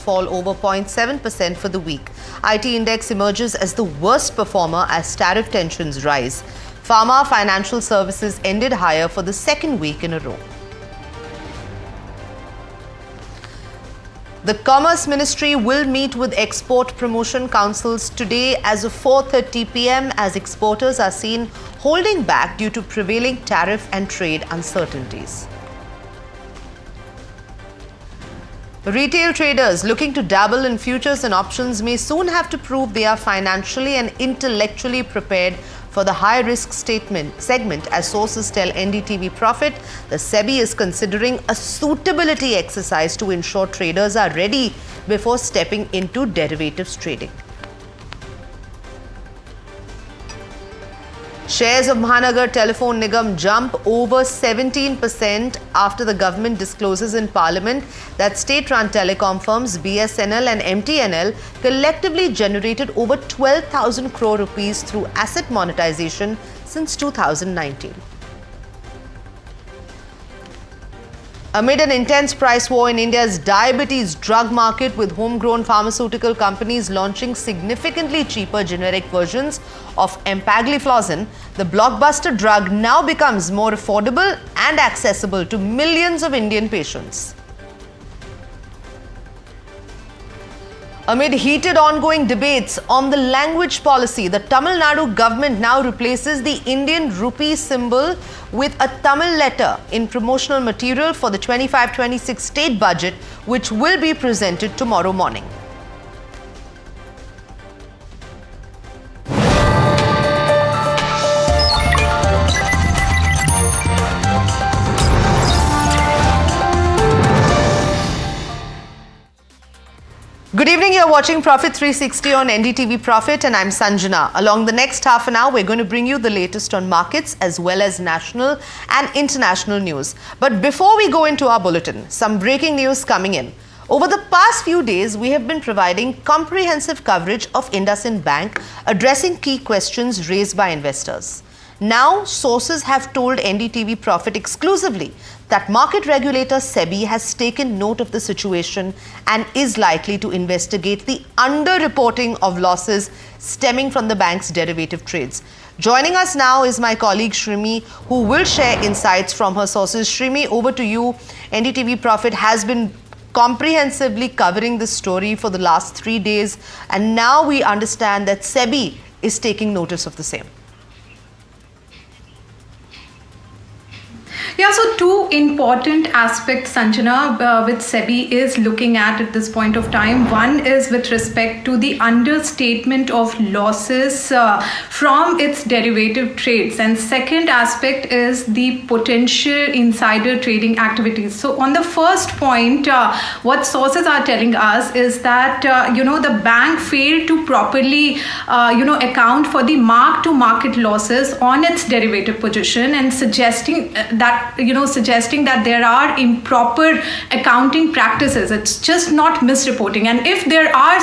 fall over 0.7% for the week. IT index emerges as the worst performer as tariff tensions rise. Pharma financial services ended higher for the second week in a row. The Commerce Ministry will meet with export promotion councils today as of 4:30 p.m. as exporters are seen holding back due to prevailing tariff and trade uncertainties. Retail traders looking to dabble in futures and options may soon have to prove they are financially and intellectually prepared for the high-risk segment, as sources tell NDTV Profit. The SEBI is considering a suitability exercise to ensure traders are ready before stepping into derivatives trading. Shares of Mahanagar Telephone Nigam jump over 17% after the government discloses in Parliament that state-run telecom firms BSNL and MTNL collectively generated over 12,000 crore rupees through asset monetization since 2019. Amid an intense price war in India's diabetes drug market, with homegrown pharmaceutical companies launching significantly cheaper generic versions of empagliflozin, the blockbuster drug now becomes more affordable and accessible to millions of Indian patients. Amid heated ongoing debates on the language policy, the Tamil Nadu government now replaces the Indian rupee symbol with a Tamil letter in promotional material for the 25-26 state budget, which will be presented tomorrow morning. Good evening, you're watching Profit 360 on NDTV Profit and I'm Sanjana. Along the next half an hour, we're going to bring you the latest on markets as well as national and international news. But before we go into our bulletin, some breaking news coming in. Over the past few days, we have been providing comprehensive coverage of IndusInd Bank, addressing key questions raised by investors. Now, sources have told NDTV Profit exclusively that market regulator SEBI has taken note of the situation and is likely to investigate the underreporting of losses stemming from the bank's derivative trades. Joining us now is my colleague Shrimi, who will share insights from her sources. Shrimi, over to you. NDTV Profit has been comprehensively covering this story for the last 3 days, and now we understand that SEBI is taking notice of the same. Yeah, so two important aspects, Sanjana, which SEBI is looking at this point of time. One is with respect to the understatement of losses from its derivative trades. And second aspect is the potential insider trading activities. So on the first point, what sources are telling us is that, the bank failed to properly, account for the mark-to-market losses on its derivative position, and suggesting that there are improper accounting practices. It's just not misreporting. And if there are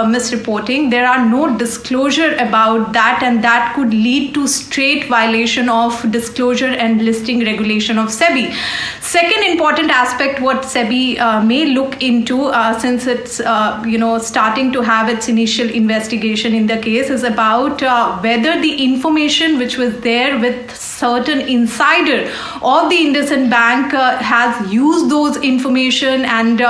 misreporting, there are no disclosure about that, and that could lead to straight violation of disclosure and listing regulation of SEBI. Second important aspect, what SEBI may look into, since it's starting to have its initial investigation in the case, is about whether the information which was there with certain insider of the IndusInd Bank has used those information and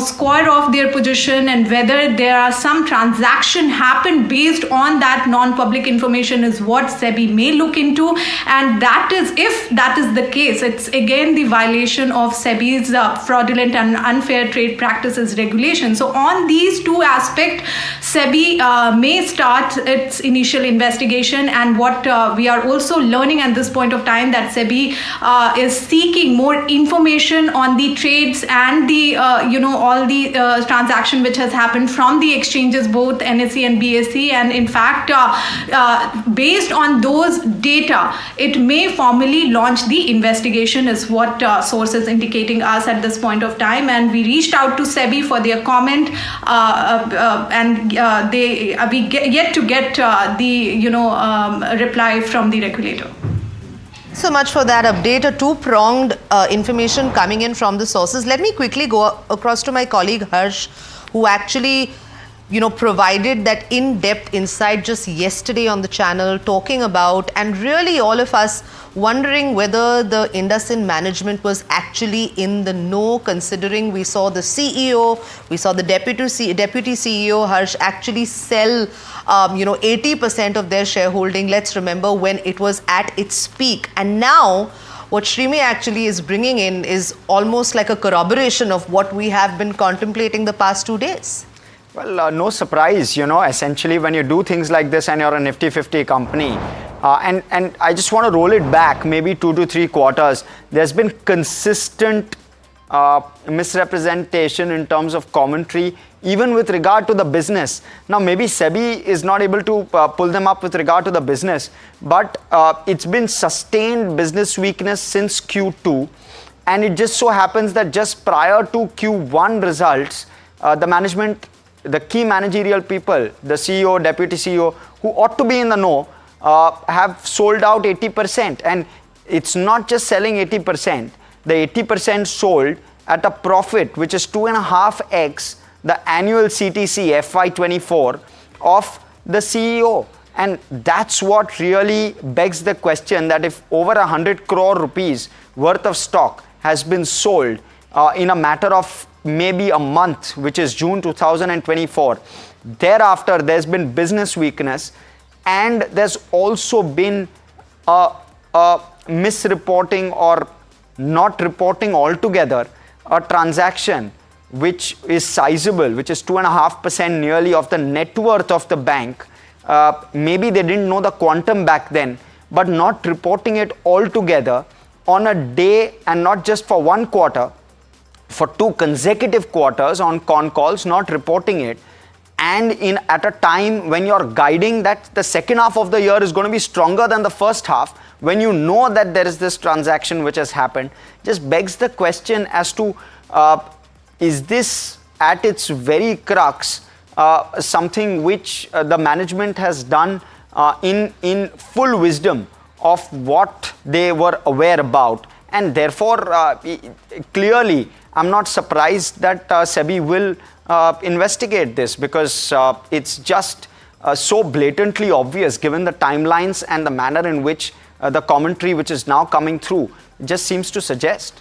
square off their position, and whether there are some transaction happened based on that non-public information is what SEBI may look into. And that is, if that is the case, it's again the violation of SEBI's fraudulent and unfair trade practices regulation. So on these two aspects, SEBI may start its initial investigation. And what we are also learning at this point of time, that SEBI is seeking more information on the trades and the all the transaction which has happened from the exchanges, both NSE and BSE, and in fact based on those data, it may formally launch the investigation, is what sources indicating us at this point of time. And we reached out to SEBI for their comment, and we yet to get the reply from the regulator. So much for that update. A two-pronged information coming in from the sources. Let me quickly go across to my colleague Harsh, who actually, provided that in-depth insight just yesterday on the channel, talking about, and really all of us wondering whether the IndusInd management was actually in the know, considering we saw the CEO, we saw the deputy CEO, Harsh, actually sell 80% of their shareholding. Let's remember when it was at its peak. And now what Shrimi actually is bringing in is almost like a corroboration of what we have been contemplating the past 2 days. Well, no surprise, essentially when you do things like this and you're a Nifty 50 company, and I just want to roll it back maybe 2 to 3 quarters, there's been consistent misrepresentation in terms of commentary, even with regard to the business. Now, maybe SEBI is not able to pull them up with regard to the business, but it's been sustained business weakness since Q2. And it just so happens that just prior to Q1 results, the management, the key managerial people, the CEO, deputy CEO, who ought to be in the know, have sold out 80%. And it's not just selling 80%. The 80% sold at a profit which is 2.5x the annual CTC FY24 of the CEO. And that's what really begs the question that if over 100 crore rupees worth of stock has been sold in a matter of maybe a month, which is June 2024, thereafter there's been business weakness, and there's also been a misreporting or not reporting altogether a transaction which is sizable, which is 2.5% nearly of the net worth of the bank. Maybe they didn't know the quantum back then, but not reporting it altogether on a day, and not just for one quarter, for 2 consecutive quarters on con calls, not reporting it, and at a time when you're guiding that the second half of the year is going to be stronger than the first half, when you know that there is this transaction which has happened, just begs the question as to is this at its very crux something which the management has done in full wisdom of what they were aware about. And therefore, clearly, I'm not surprised that SEBI will investigate this, because it's just so blatantly obvious given the timelines and the manner in which the commentary which is now coming through just seems to suggest.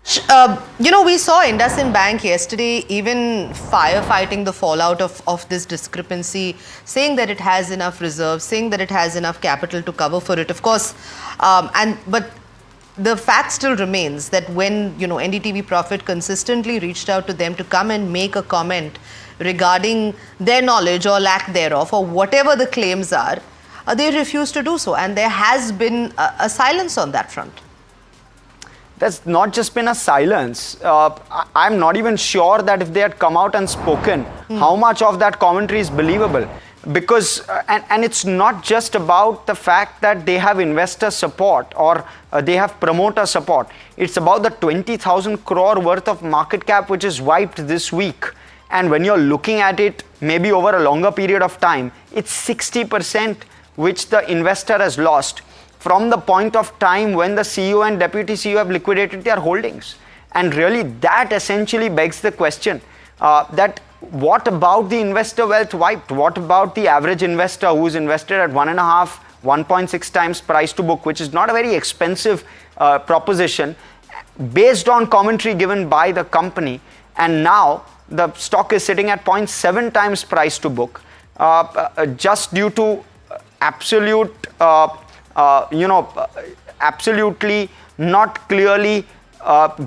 We saw IndusInd Bank yesterday even firefighting the fallout of this discrepancy, saying that it has enough reserves, saying that it has enough capital to cover for it, of course. But the fact still remains that when, NDTV Profit consistently reached out to them to come and make a comment regarding their knowledge or lack thereof, or whatever the claims are, they refused to do so. And there has been a silence on that front. There's not just been a silence. I'm not even sure that if they had come out and spoken, how much of that commentary is believable. Because, and it's not just about the fact that they have investor support or they have promoter support. It's about the 20,000 crore worth of market cap which is wiped this week. And when you're looking at it, maybe over a longer period of time, it's 60% which the investor has lost from the point of time when the CEO and deputy CEO have liquidated their holdings. And really that essentially begs the question that what about the investor wealth wiped? What about the average investor who's invested at 1.5, 1.6 times price to book, which is not a very expensive proposition based on commentary given by the company. And now the stock is sitting at 0.7 times price to book just due to absolutely not clearly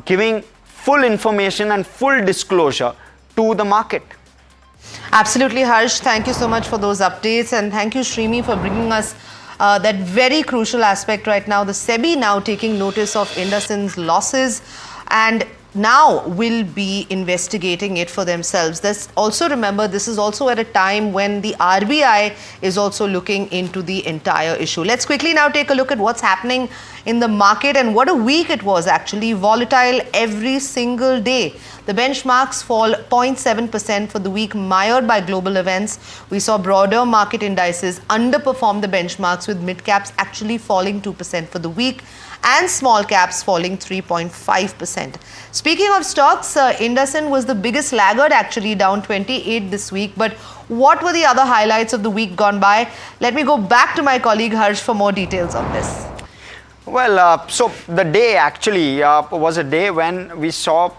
giving full information and full disclosure to the market. Absolutely, Harsh. Thank you so much for those updates, and thank you, Shrimi, for bringing us that very crucial aspect right now. The SEBI now taking notice of IndusInd's losses, and now will be investigating it for themselves. Let's also remember this is also at a time when the RBI is also looking into the entire issue. Let's quickly now take a look at what's happening in the market, and what a week it was actually. Volatile every single day. The benchmarks fall 0.7% for the week, mired by global events. We saw broader market indices underperform the benchmarks, with mid caps actually falling 2% for the week and small caps falling 3.5%. Speaking of stocks, IndusInd was the biggest laggard, actually down 28 this week. But what were the other highlights of the week gone by? Let me go back to my colleague Harsh for more details on this. Well, so the day actually was a day when we saw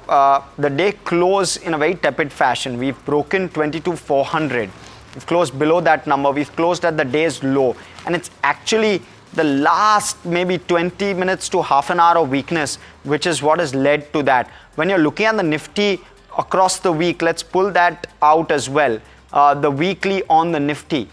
the day close in a very tepid fashion. We've broken 22,400. We've closed below that number. We've closed at the day's low. And it's actually the last maybe 20 minutes to half an hour of weakness, which is what has led to that. When you're looking at the Nifty across the week, let's pull that out as well. The weekly on the Nifty.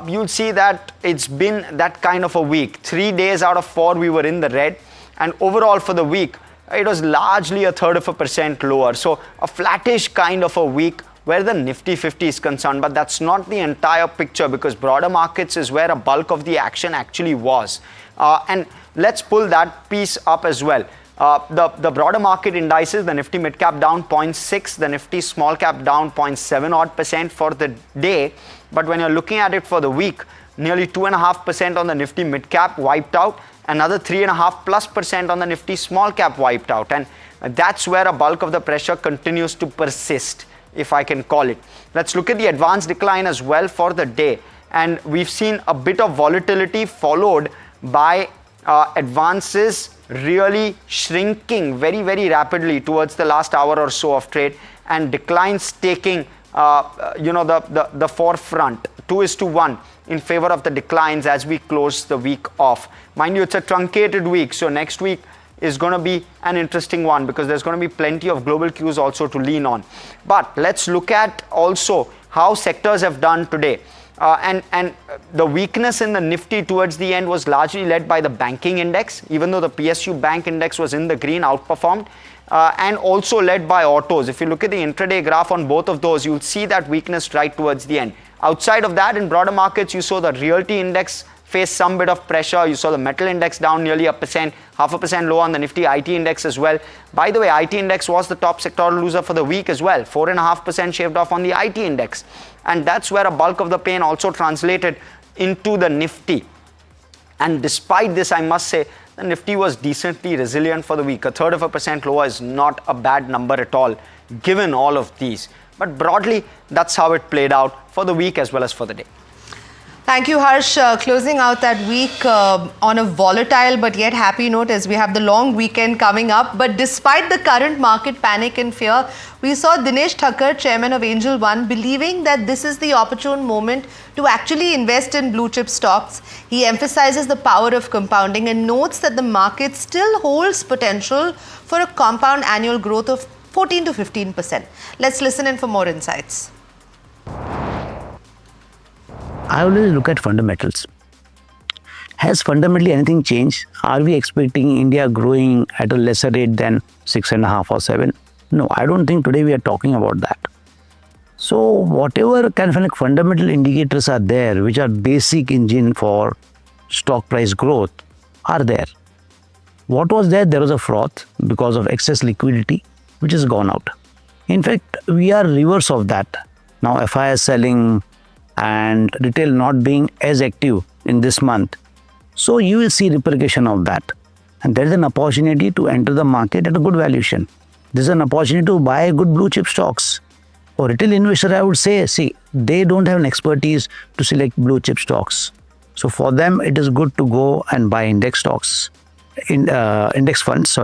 You'll see that it's been that kind of a week. 3 days out of 4 we were in the red, and overall for the week it was largely 0.33% lower. So a flattish kind of a week where the Nifty 50 is concerned, but that's not the entire picture, because broader markets is where a bulk of the action actually was. And let's pull that piece up as well. The broader market indices, the Nifty mid cap down 0.6, the Nifty small cap down 0.7% for the day. But when you're looking at it for the week, nearly 2.5% on the Nifty mid cap wiped out, another 3.5+% on the Nifty small cap wiped out. And that's where a bulk of the pressure continues to persist, if I can call it. Let's look at the advanced decline as well for the day. And we've seen a bit of volatility followed by advances really shrinking very, very rapidly towards the last hour or so of trade, and declines taking the forefront, 2:1 in favor of the declines as we close the week off. Mind you, it's a truncated week, so next week is going to be an interesting one, because there's going to be plenty of global cues also to lean on. But let's look at also how sectors have done today. And the weakness in the Nifty towards the end was largely led by the banking index, even though the PSU bank index was in the green, outperformed, and also led by autos. If you look at the intraday graph on both of those, you'll see that weakness right towards the end. Outside of that, in broader markets, you saw the realty index face some bit of pressure. You saw the metal index down nearly 1%, 0.5% lower on the Nifty IT index as well. By the way, IT index was the top sectoral loser for the week as well, 4.5% shaved off on the IT index. And that's where a bulk of the pain also translated into the Nifty. And despite this, I must say, the Nifty was decently resilient for the week. 1/3% lower is not a bad number at all, given all of these. But broadly, that's how it played out for the week as well as for the day. Thank you, Harsh. Closing out that week on a volatile but yet happy note, as we have the long weekend coming up. But despite the current market panic and fear, we saw Dinesh Thakkar, chairman of Angel One, believing that this is the opportune moment to actually invest in blue chip stocks. He emphasizes the power of compounding and notes that the market still holds potential for a compound annual growth of 14 to 15%. Let's listen in for more insights. I always look at fundamentals. Has fundamentally anything changed? Are we expecting India growing at a lesser rate than 6.5 or 7? No, I don't think today we are talking about that. So whatever kind of like fundamental indicators are there, which are basic engine for stock price growth, are there. What was there? There was a froth because of excess liquidity, which has gone out. In fact, we are reverse of that. Now FIs selling and retail not being as active in this month. So you will see repercussion of that. And there is an opportunity to enter the market at a good valuation. This is an opportunity to buy good blue chip stocks. For retail investor, I would say, see, they don't have an expertise to select blue chip stocks. So for them, it is good to go and buy index stocks, index funds,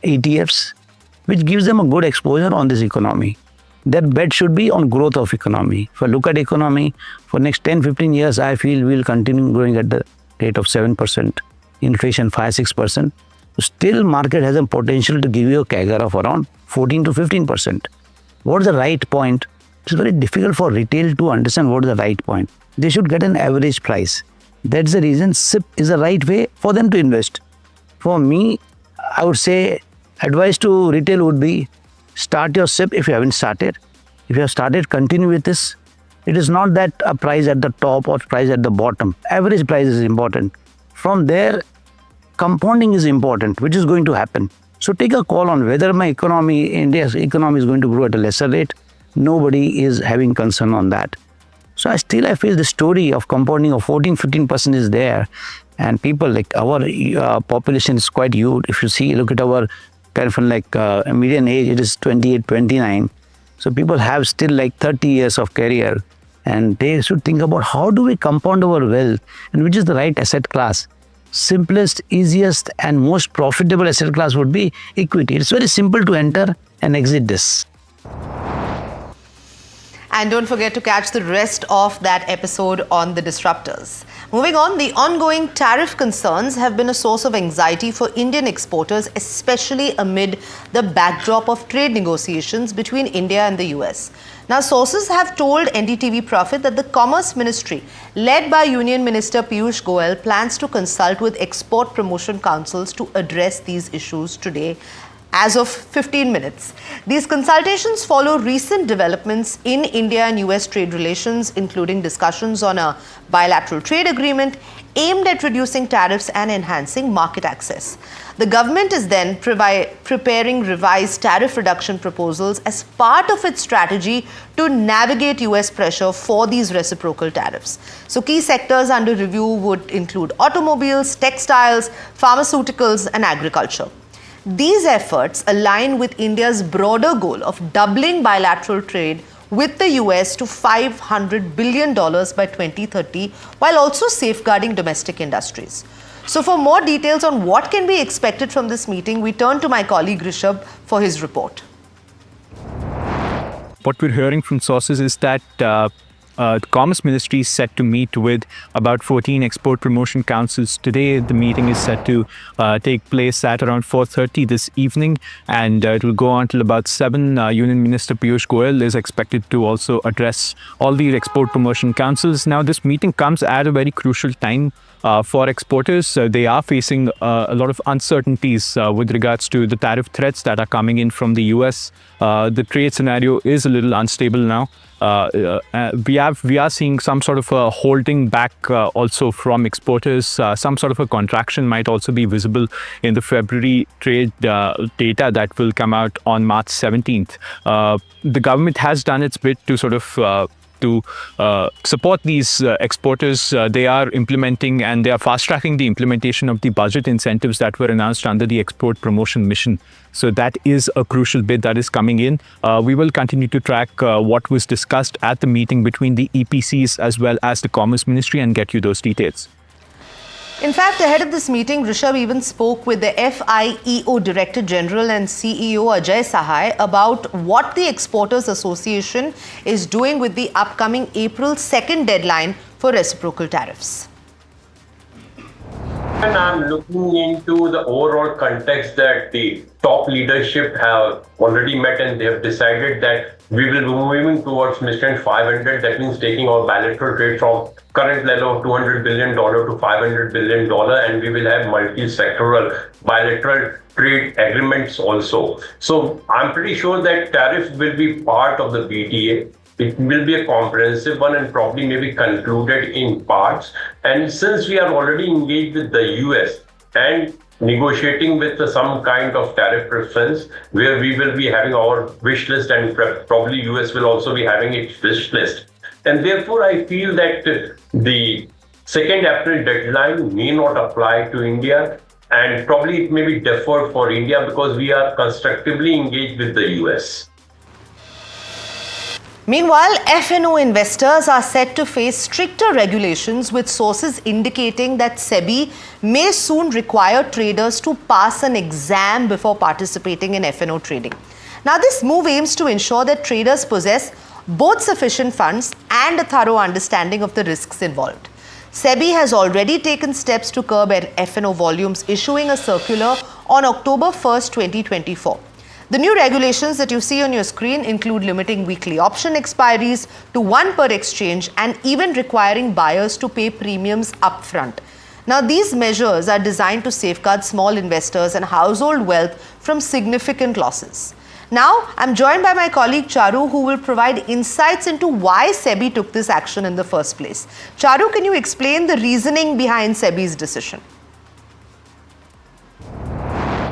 ETFs, which gives them a good exposure on this economy. Their bet should be on growth of economy. If I look at economy, for next 10-15 years, I feel we'll continue growing at the rate of 7%, inflation 5-6%. Still, market has a potential to give you a CAGR of around 14 to 15%. What is the right point? It's very difficult for retail to understand what is the right point. They should get an average price. That's the reason SIP is the right way for them to invest. For me, I would say Advice to retail would be start your SIP if you haven't started. If you have started, continue with this. It is not that a price at the top or price at the bottom. Average price is important. From there, compounding is important, which is going to happen. So take a call on whether India's economy is going to grow at a lesser rate. Nobody is having concern on that. So I feel the story of compounding of 14-15% is there, and people like our population is quite huge. If you look at our kind of median age, it is 28, 29. So people have still like 30 years of career, and they should think about how do we compound our wealth and which is the right asset class. Simplest, easiest and most profitable asset class would be equity. It's very simple to enter and exit this. And don't forget to catch the rest of that episode on The Disruptors. Moving on, the ongoing tariff concerns have been a source of anxiety for Indian exporters, especially amid the backdrop of trade negotiations between India and the US. Now, sources have told NDTV Profit that the Commerce Ministry, led by Union Minister Piyush Goyal, plans to consult with export promotion councils to address these issues today. As of 15 minutes. These consultations follow recent developments in India and US trade relations, including discussions on a bilateral trade agreement aimed at reducing tariffs and enhancing market access. The government is then preparing revised tariff reduction proposals as part of its strategy to navigate US pressure for these reciprocal tariffs. So key sectors under review would include automobiles, textiles, pharmaceuticals, and agriculture. These efforts align with India's broader goal of doubling bilateral trade with the US to $500 billion by 2030, while also safeguarding domestic industries. So for more details on what can be expected from this meeting, we turn to my colleague Rishabh for his report. What we're hearing from sources is that the Commerce Ministry is set to meet with about 14 export promotion councils today. The meeting is set to take place at around 4:30 this evening, and it will go on till about 7. Union Minister Piyush Goyal is expected to also address all these export promotion councils. Now, this meeting comes at a very crucial time for exporters. They are facing a lot of uncertainties with regards to the tariff threats that are coming in from the US. The trade scenario is a little unstable now. We are seeing some sort of a holding back also from exporters. Some sort of a contraction might also be visible in the February trade data that will come out on March 17th. The government has done its bit to sort of support these exporters. They are implementing and they are fast-tracking the implementation of the budget incentives that were announced under the export promotion mission. So that is a crucial bit that is coming in. We will continue to track what was discussed at the meeting between the EPCs as well as the Commerce Ministry and get you those details. In fact, ahead of this meeting, Rishabh even spoke with the FIEO Director General and CEO Ajay Sahai about what the Exporters Association is doing with the upcoming April 2nd deadline for reciprocal tariffs. And I'm looking into the overall context that the top leadership have already met and they have decided that we will be moving towards Mission 500. That means taking our bilateral trade from current level of $200 billion to $500 billion, and we will have multi-sectoral bilateral trade agreements also. So I'm pretty sure that tariffs will be part of the BTA. It will be a comprehensive one and probably maybe concluded in parts. And since we are already engaged with the US and negotiating with some kind of tariff preference where we will be having our wish list and probably US will also be having its wish list. And therefore, I feel that the 2nd April deadline may not apply to India, and probably it may be deferred for India because we are constructively engaged with the US. Meanwhile, F&O investors are set to face stricter regulations, with sources indicating that SEBI may soon require traders to pass an exam before participating in F&O trading. Now, this move aims to ensure that traders possess both sufficient funds and a thorough understanding of the risks involved. SEBI has already taken steps to curb F&O volumes, issuing a circular on October 1st, 2024. The new regulations that you see on your screen include limiting weekly option expiries to 1 per exchange and even requiring buyers to pay premiums upfront. Now, these measures are designed to safeguard small investors and household wealth from significant losses. Now, I'm joined by my colleague Charu, who will provide insights into why SEBI took this action in the first place. Charu, can you explain the reasoning behind SEBI's decision?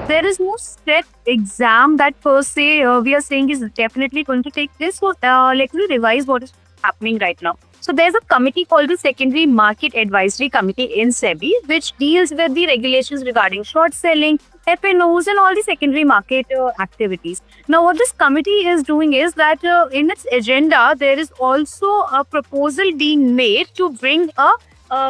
There is no set exam that per se we are saying is definitely going to take place. So let me revise what is happening right now. So there's a committee called the Secondary Market Advisory Committee in SEBI, which deals with the regulations regarding short selling, FNOs and all the secondary market activities. Now, what this committee is doing is that in its agenda, there is also a proposal being made to bring a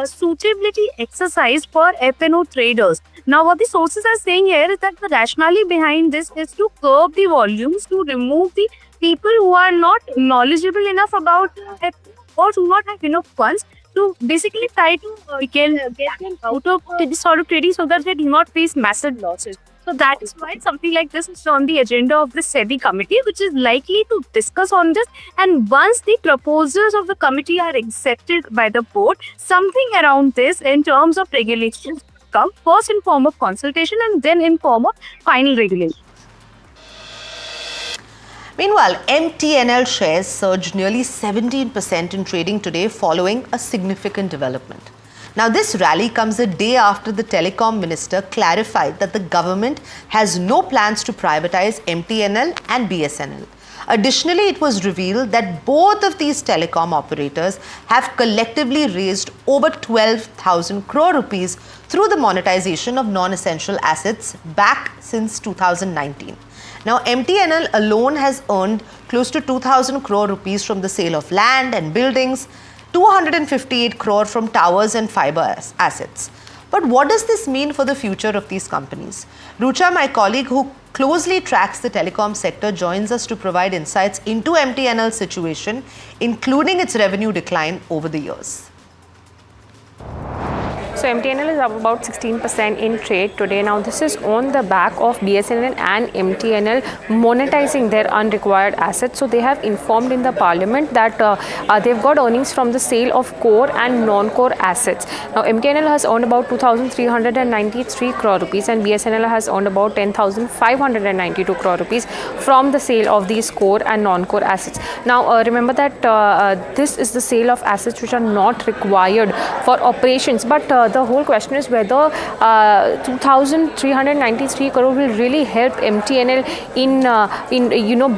suitability exercise for FNO traders. Now, what the sources are saying here is that the rationale behind this is to curb the volumes, to remove the people who are not knowledgeable enough about FNO or do not have enough funds to basically try to get them out of this sort of trading so that they do not face massive losses. So that is why something like this is on the agenda of the SEBI committee, which is likely to discuss on this. And once the proposals of the committee are accepted by the board, something around this in terms of regulations come first in form of consultation and then in form of final regulation. Meanwhile, MTNL shares surged nearly 17% in trading today following a significant development. Now, this rally comes a day after the telecom minister clarified that the government has no plans to privatize MTNL and BSNL. Additionally, it was revealed that both of these telecom operators have collectively raised over 12,000 crore rupees through the monetization of non-essential assets back since 2019. Now, MTNL alone has earned close to 2,000 crore rupees from the sale of land and buildings, 258 crore from towers and fiber assets. But what does this mean for the future of these companies? Rucha, my colleague who closely tracks the telecom sector, joins us to provide insights into MTNL's situation, including its revenue decline over the years. So MTNL is up about 16% in trade today. Now this is on the back of BSNL and MTNL monetizing their unrequired assets. So they have informed in the parliament that they've got earnings from the sale of core and non-core assets. Now MTNL has earned about 2,393 crore rupees and BSNL has earned about 10,592 crore rupees from the sale of these core and non-core assets. Now remember that this is the sale of assets which are not required for operations, but the whole question is whether 2,393 crore will really help MTNL in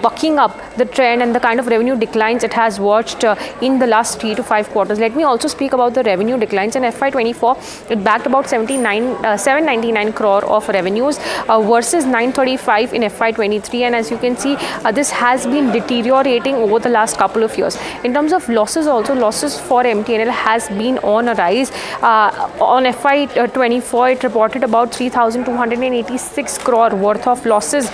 bucking up the trend and the kind of revenue declines it has watched in the last 3 to 5 quarters. Let me also speak about the revenue declines. In FY24, it backed about 799 crore of revenues versus 935 in FY23, and as you can see, this has been deteriorating over the last couple of years. In terms of losses, also losses for MTNL has been on a rise. On FY24, it reported about 3,286 crore worth of losses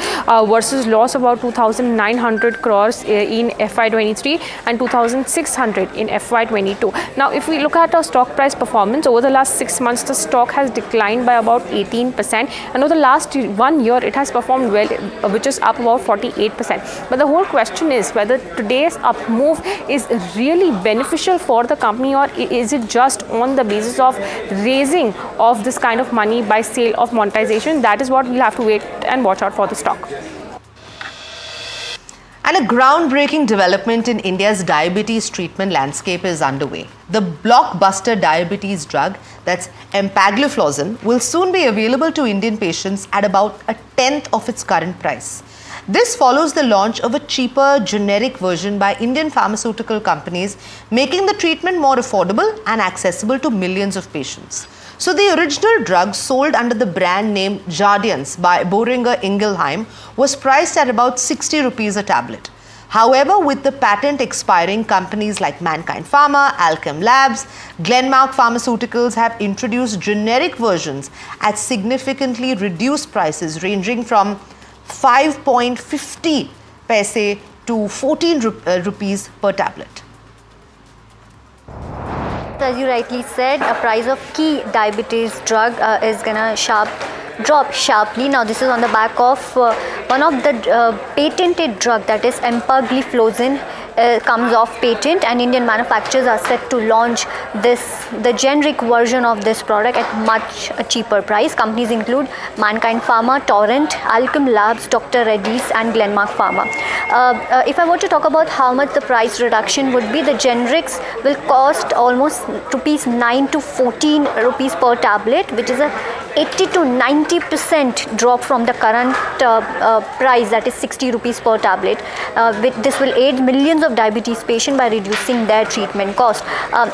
versus loss about 2,900 crores in FY23 and 2,600 in FY22. Now, if we look at our stock price performance over the last 6 months, the stock has declined by about 18%, and over the last 1 year, it has performed well, which is up about 48%. But the whole question is whether today's up move is really beneficial for the company, or is it just on the basis of raising of this kind of money by sale of monetization. That is what we'll have to wait and watch out for the stock. And a groundbreaking development in India's diabetes treatment landscape is underway. The blockbuster diabetes drug, that's empagliflozin, will soon be available to Indian patients at about a tenth of its current price. This follows the launch of a cheaper generic version by Indian pharmaceutical companies, making the treatment more affordable and accessible to millions of patients. So the original drug, sold under the brand name Jardiance by Boehringer Ingelheim, was priced at about 60 rupees a tablet. However, with the patent expiring, companies like Mankind Pharma, Alchem Labs, Glenmark Pharmaceuticals have introduced generic versions at significantly reduced prices ranging from 5.50 paise to 14 rupees per tablet. As you rightly said, a price of key diabetes drug is gonna drop sharply. Now this is on the back of one of the patented drug, that is empagliflozin. comes off patent, and Indian manufacturers are set to launch the generic version of this product at much cheaper price. Companies include Mankind Pharma, Torrent, Alchem Labs, Dr. Reddy's and Glenmark Pharma. If I were to talk about how much the price reduction would be, the generics will cost almost rupees 9 to 14 rupees per tablet, which is a 80 to 90% drop from the current price, that is 60 rupees per tablet. This will aid millions of diabetes patients by reducing their treatment cost.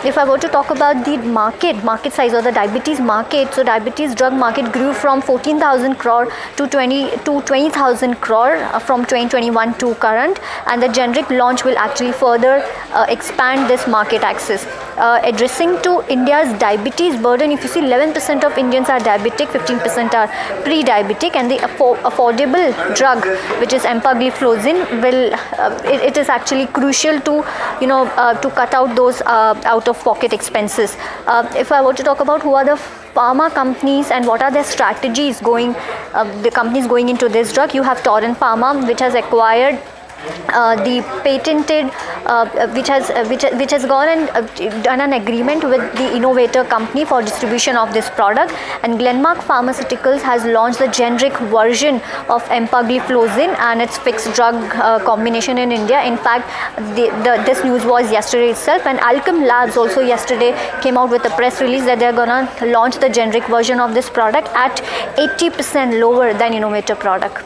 If I were to talk about the market size or the diabetes market, so diabetes drug market grew from 14,000 crore to 20,000 crore from 2021 to current, and the generic launch will actually further expand this market access. Addressing to India's diabetes burden, if you see 11% of Indians are diabetic, 15% are pre-diabetic, and the affordable drug, which is empagliflozin, it is actually crucial to to cut out those out-of-pocket expenses. If I were to talk about who are the pharma companies and what are their strategies the companies going into this drug, you have Torrent Pharma, which has acquired the patented, which has gone and done an agreement with the innovator company for distribution of this product, and Glenmark Pharmaceuticals has launched the generic version of empagliflozin and its fixed drug combination in India. In fact, this news was yesterday itself, and Alchem Labs also yesterday came out with a press release that they're gonna launch the generic version of this product at 80% lower than innovator product.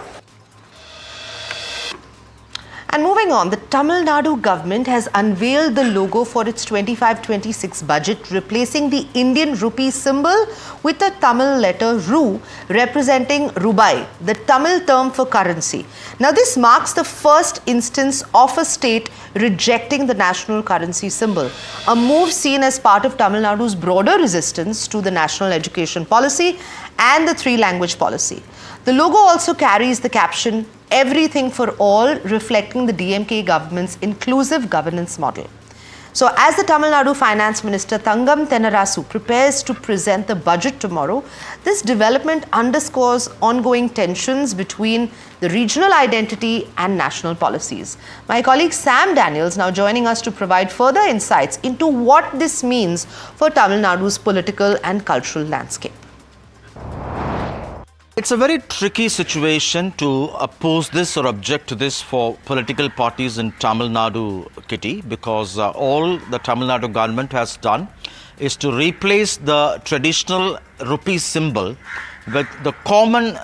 And moving on, the Tamil Nadu government has unveiled the logo for its 25-26 budget, replacing the Indian rupee symbol with a Tamil letter Ru, representing Rubai, the Tamil term for currency. Now, this marks the first instance of a state rejecting the national currency symbol, a move seen as part of Tamil Nadu's broader resistance to the national education policy and the three-language policy. The logo also carries the caption, "Everything for all," reflecting the DMK government's inclusive governance model. So as the Tamil Nadu Finance Minister Thangam Tennarasu prepares to present the budget tomorrow, this development underscores ongoing tensions between the regional identity and national policies. My colleague Sam Daniels now joining us to provide further insights into what this means for Tamil Nadu's political and cultural landscape. It's a very tricky situation to oppose this or object to this for political parties in Tamil Nadu, Kitty, because all the Tamil Nadu government has done is to replace the traditional rupee symbol with the common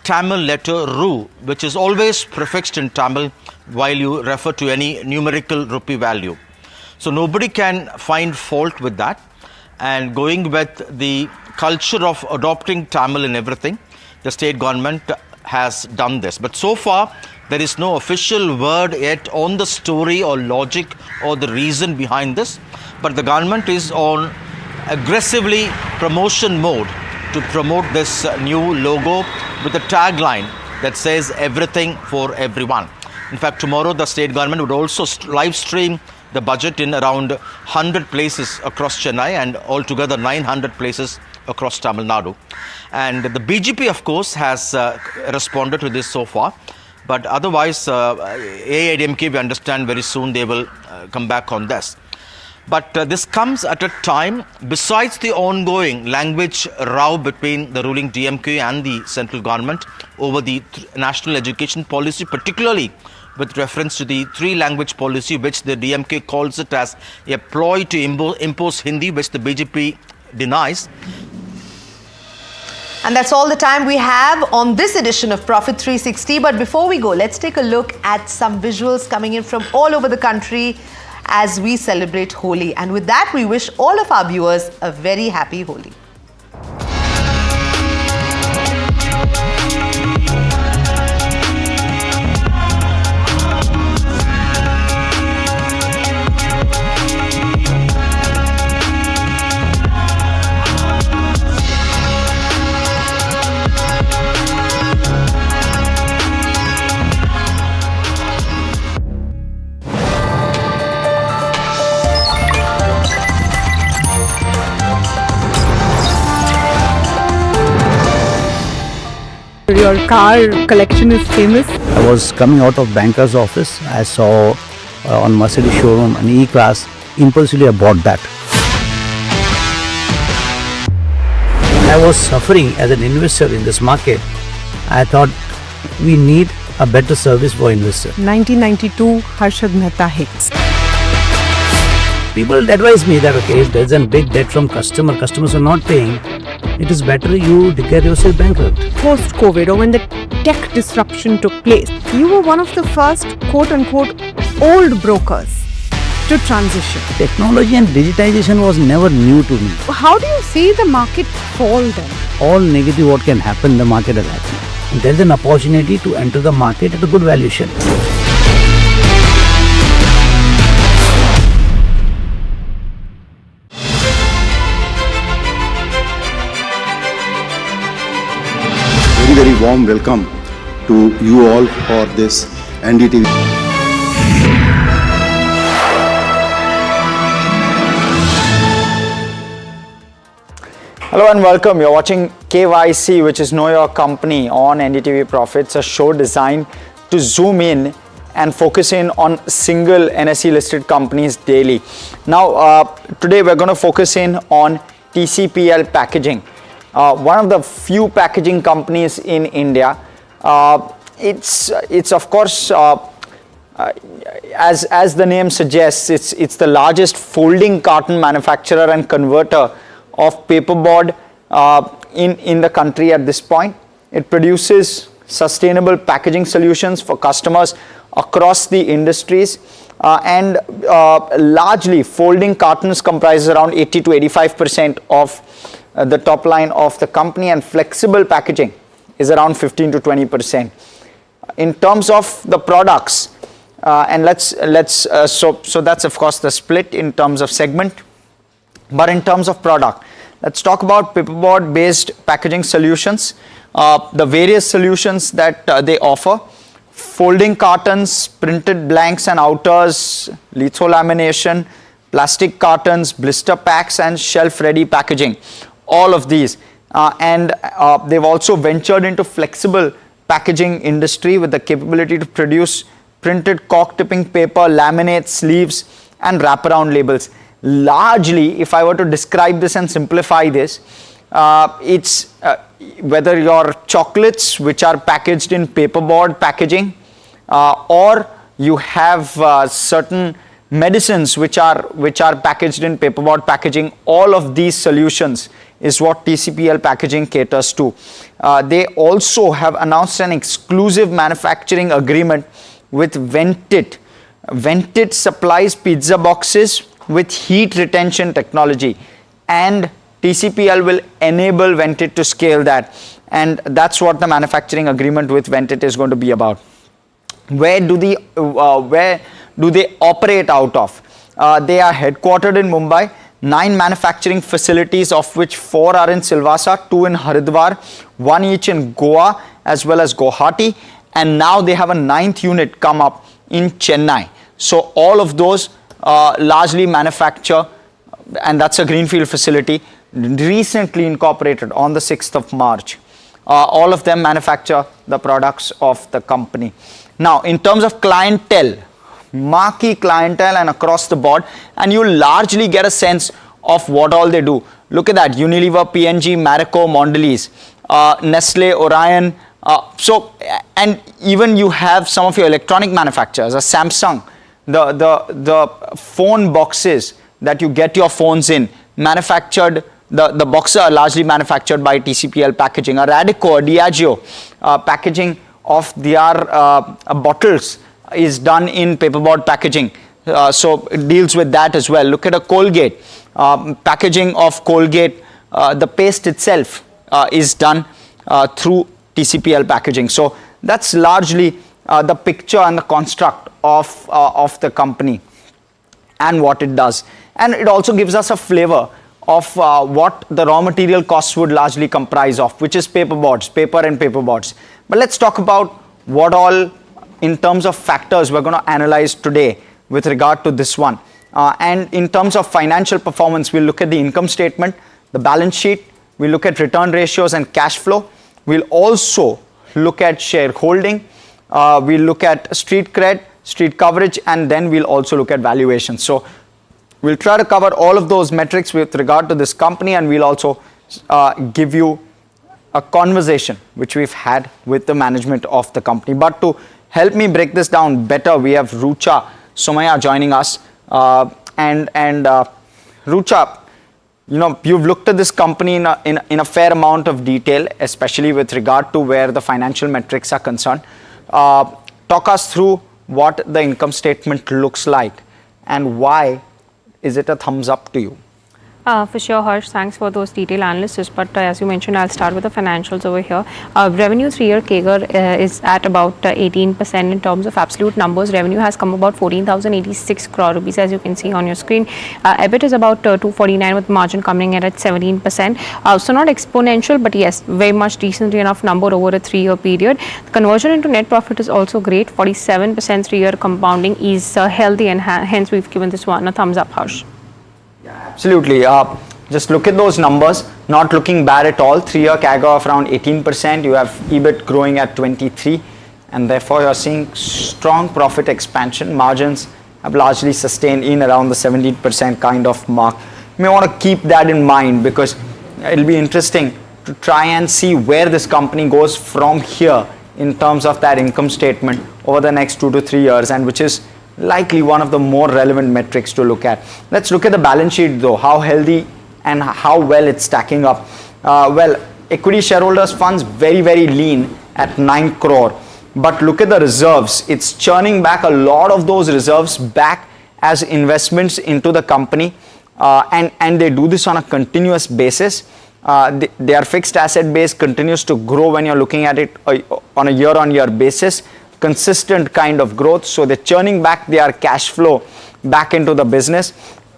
Tamil letter Ru, which is always prefixed in Tamil while you refer to any numerical rupee value. So nobody can find fault with that. And going with the culture of adopting Tamil in everything, the state government has done this. But so far, there is no official word yet on the story or logic or the reason behind this. But the government is on aggressively promotion mode to promote this new logo with a tagline that says everything for everyone. In fact, tomorrow the state government would also live stream the budget in around 100 places across Chennai and altogether 900 places across Tamil Nadu. And the BJP, of course, has responded to this so far. But otherwise, AIDMK, we understand very soon they will come back on this. But this comes at a time, besides the ongoing language row between the ruling DMK and the central government over the national education policy, particularly with reference to the three-language policy, which the DMK calls it as a ploy to impose Hindi, which the BJP denies. And that's all the time we have on this edition of Profit 360. But before we go, let's take a look at some visuals coming in from all over the country as we celebrate Holi. And with that, we wish all of our viewers a very happy Holi. Your car collection is famous. I was coming out of banker's office. I saw on Mercedes showroom, an E-Class, impulsively I bought that. I was suffering as an investor in this market. I thought we need a better service for investors. 1992 Harshad Mehta hits. People advise me that, okay, if there's a big debt from customers are not paying, it is better you declare yourself bankrupt. Post-COVID, or when the tech disruption took place, you were one of the first quote-unquote old brokers to transition. Technology and digitization was never new to me. How do you see the market fall then? All negative what can happen, the market has happened. There is an opportunity to enter the market at a good valuation. Very warm welcome to you all for this NDTV. Hello and welcome. You're watching KYC, which is Know Your Company on NDTV Profit. It's a show designed to zoom in and focus in on single NSE listed companies daily. Now, today we're going to focus in on TCPL Packaging. One of the few packaging companies in India. It's of course, as the name suggests, it's the largest folding carton manufacturer and converter of paperboard in the country at this point. It produces sustainable packaging solutions for customers across the industries, and largely folding cartons comprises around 80 to 85% of the top line of the company, and flexible packaging is around 15 to 20%. In terms of the products, and so that's of course the split in terms of segment, but in terms of product, let's talk about paperboard based packaging solutions, the various solutions that they offer: folding cartons, printed blanks and outers, litho-lamination, plastic cartons, blister packs and shelf ready packaging. All of these, and they've also ventured into flexible packaging industry with the capability to produce printed cork tipping paper, laminate, sleeves and wraparound labels. Largely, if I were to describe this and simplify this, it's whether your chocolates which are packaged in paperboard packaging, or you have certain medicines which are packaged in paperboard packaging, all of these solutions is what TCPL Packaging caters to. They also have announced an exclusive manufacturing agreement with Ventit. Ventit supplies pizza boxes with heat retention technology, and TCPL will enable Ventit to scale that, and that's what the manufacturing agreement with Ventit is going to be about. Where do they operate out of? They are headquartered in Mumbai. 9 manufacturing facilities, of which 4 are in Silvassa, 2 in Haridwar, 1 each in Goa as well as Guwahati, and now they have a 9th unit come up in Chennai. So all of those largely manufacture, and that's a greenfield facility, recently incorporated on the 6th of March. All of them manufacture the products of the company. Now, in terms of clientele, marquee clientele and across the board, and you largely get a sense of what all they do. Look at that: Unilever, P&G, Marico, Mondelez, Nestle, Orion. And even you have some of your electronic manufacturers, Samsung, the phone boxes that you get your phones in, manufactured. The boxes are largely manufactured by TCPL Packaging. A Radico, a Diageo, packaging of their bottles is done in paperboard packaging, so it deals with that as well. Look at a Colgate, packaging of Colgate, the paste itself is done through TCPL Packaging. So that's largely the picture and the construct of the company and what it does, and it also gives us a flavor of what the raw material costs would largely comprise of, which is paper and paperboards. But let's talk about what all in terms of factors we're going to analyze today with regard to this one. And in terms of financial performance, we'll look at the income statement, the balance sheet, we'll look at return ratios and cash flow. We'll also look at shareholding, we'll look at street cred, street coverage, and then we'll also look at valuation. So we'll try to cover all of those metrics with regard to this company, and we'll also give you a conversation which we've had with the management of the company. But to help me break this down better, we have Rucha Somaya joining us. Rucha, you know, you've looked at this company in a fair amount of detail, especially with regard to where the financial metrics are concerned. Talk us through what the income statement looks like and why is it a thumbs up to you? For sure, Harsh, thanks for those detailed analysis. But as you mentioned, I'll start with the financials over here. Revenue 3-year CAGR is at about 18% in terms of absolute numbers. Revenue has come about 14,086 crore rupees, as you can see on your screen. EBIT is about 249 with margin coming in at 17%. So not exponential, but yes, very much decent enough number over a 3-year period. The conversion into net profit is also great. 47% 3-year compounding is healthy, and hence we've given this one a thumbs up, Harsh. Absolutely. Just look at those numbers, not looking bad at all. 3-year CAGR of around 18%. You have EBIT growing at 23%, and therefore you're seeing strong profit expansion. Margins have largely sustained in around the 17% kind of mark. You may want to keep that in mind, because it'll be interesting to try and see where this company goes from here in terms of that income statement over the next 2 to 3 years, and which is likely one of the more relevant metrics to look at. Let's look at the balance sheet though, how healthy and how well it's stacking up. Well, equity shareholders funds very lean at 9 crore, but look at the reserves. It's churning back a lot of those reserves back as investments into the company, and they do this on a continuous basis. Their fixed asset base continues to grow when you're looking at it on a year-on-year basis. Consistent kind of growth. So they're churning back their cash flow back into the business,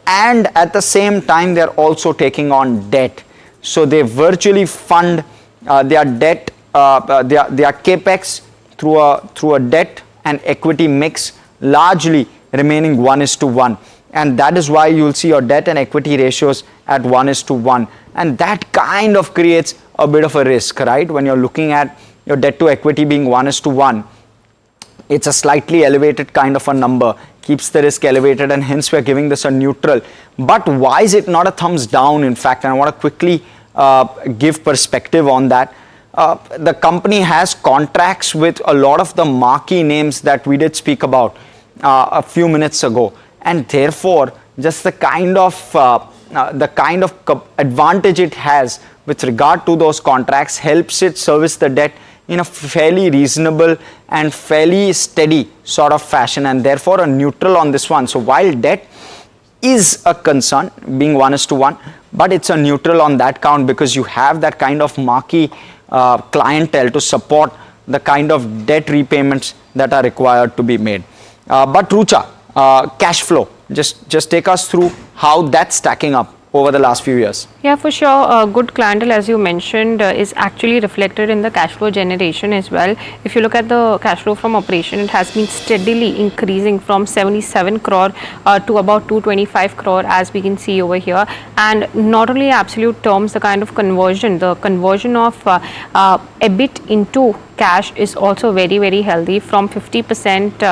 and at the same time they're also taking on debt. So they virtually fund their debt, their capex through a debt and equity mix, largely remaining 1:1, and that is why you'll see your debt and equity ratios at 1:1, and that kind of creates a bit of a risk, right? When you're looking at your debt to equity being 1:1, it's a slightly elevated kind of a number, keeps the risk elevated, and hence we're giving this a neutral. But why is it not a thumbs down, in fact? And I want to quickly give perspective on that. The company has contracts with a lot of the marquee names that we did speak about a few minutes ago, and therefore just the kind of advantage it has with regard to those contracts helps it service the debt in a fairly reasonable and fairly steady sort of fashion, and therefore a neutral on this one. So while debt is a concern being 1:1, but it's a neutral on that count, because you have that kind of marquee clientele to support the kind of debt repayments that are required to be made. But Rucha, cash flow, just take us through how that's stacking up over the last few years. Yeah, for sure. Good clientele, as you mentioned, is actually reflected in the cash flow generation as well. If you look at the cash flow from operation, it has been steadily increasing from 77 crore to about 225 crore, as we can see over here. And not only absolute terms, the kind of conversion, the conversion of EBIT into cash is also very healthy, from 50%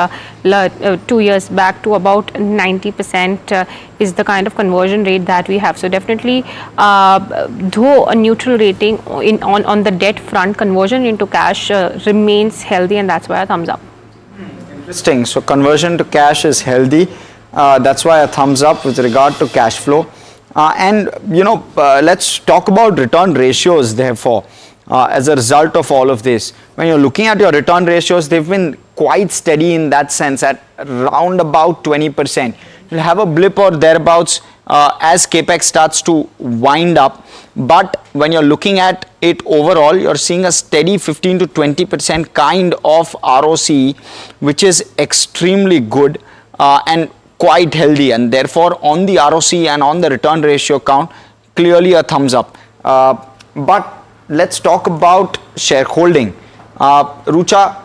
2 years back to about 90% is the kind of conversion rate that we have. So definitely, though a neutral rating on the debt front, conversion into cash remains healthy, and that's why a thumbs up. Interesting. So conversion to cash is healthy. That's why a thumbs up with regard to cash flow. And you know, let's talk about return ratios therefore. As a result of all of this, when you're looking at your return ratios, they've been quite steady in that sense at around about 20%. You'll have a blip or thereabouts as capex starts to wind up, but when you're looking at it overall, you're seeing a steady 15 to 20% kind of ROCE, which is extremely good and quite healthy, and therefore on the ROCE and on the return ratio count, clearly a thumbs up. But let's talk about shareholding. Rucha,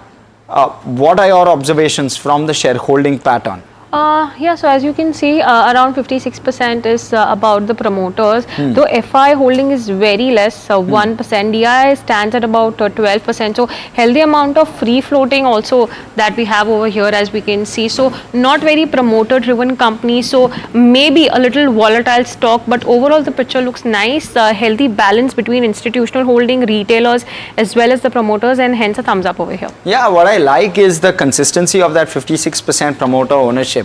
what are your observations from the shareholding pattern? Yeah, so as you can see, around 56% is about the promoters. Though FI holding is very less, 1%. DI stands at about 12%. So healthy amount of free floating also that we have over here, as we can see. So not very promoter driven company. So maybe a little volatile stock, but overall the picture looks nice. Healthy balance between institutional holding, retailers, as well as the promoters, and hence a thumbs up over here. Yeah, what I like is the consistency of that 56% promoter ownership.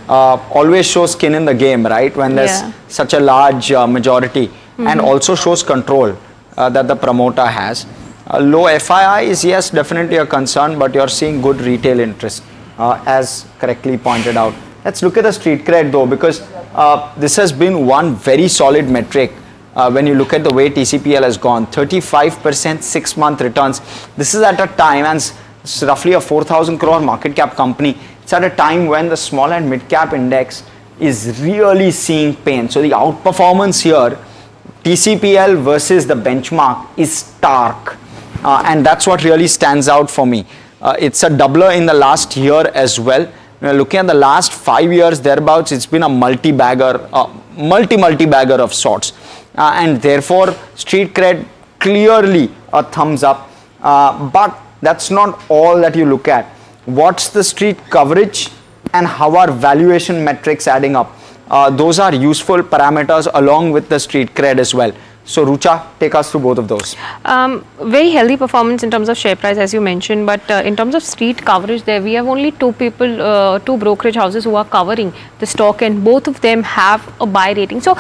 Always shows skin in the game, right? When there's such a large majority, and also shows control that the promoter has. Low FII is, yes, definitely a concern, but you're seeing good retail interest, as correctly pointed out. Let's look at the street cred though, because this has been one very solid metric. When you look at the way TCPL has gone, 35% 6-month returns. This is at a time, and it's roughly a 4,000 crore market cap company. It's at a time when the small and mid cap index is really seeing pain. So the outperformance here, TCPL versus the benchmark, is stark. And that's what really stands out for me. It's a doubler in the last year as well. Looking at the last 5 years thereabouts, it's been a multi-bagger, multi-bagger of sorts. And therefore, street cred clearly a thumbs up. But that's not all that you look at. What's the street coverage and how are valuation metrics adding up? Those are useful parameters along with the street cred as well. So Rucha, take us through both of those. Very healthy performance in terms of share price, as you mentioned, but in terms of street coverage, there we have only two people, two brokerage houses who are covering the stock, and both of them have a buy rating. So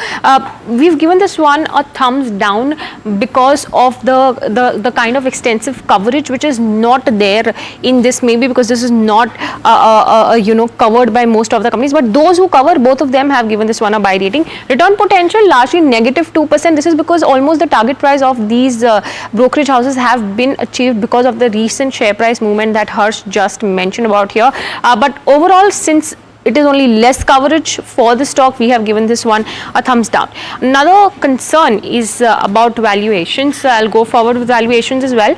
we've given this one a thumbs down because of the kind of extensive coverage which is not there in this, maybe because this is not covered by most of the companies, but those who cover, both of them have given this one a buy rating. Return potential largely -2%. This is because almost the target price of these brokerage houses have been achieved because of the recent share price movement that Harsh just mentioned about here. But overall, since it is only less coverage for the stock, we have given this one a thumbs down. Another concern is about valuations. I'll go forward with valuations as well.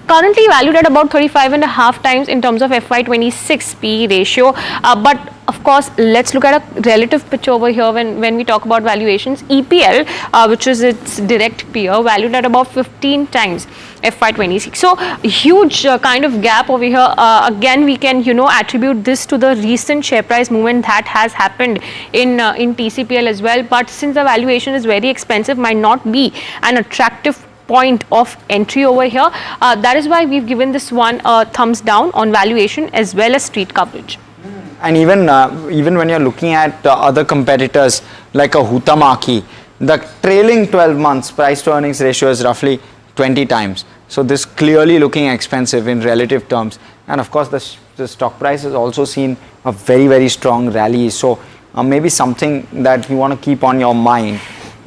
Currently valued at about 35.5 times in terms of FY26 PE ratio, but of course, let's look at a relative picture over here when we talk about valuations. EPL, which is its direct peer, valued at about 15 times FY26. So huge kind of gap over here. Again, we can attribute this to the recent share price movement that has happened in TCPL as well. But since the valuation is very expensive, might not be an attractive point of entry over here. That is why we've given this one a thumbs down on valuation as well as street coverage. And even when you're looking at other competitors like a Huhtamaki, the trailing 12 months price to earnings ratio is roughly 20 times. So this clearly looking expensive in relative terms. And of course, the stock price has also seen a very, very strong rally. So maybe something that you want to keep on your mind.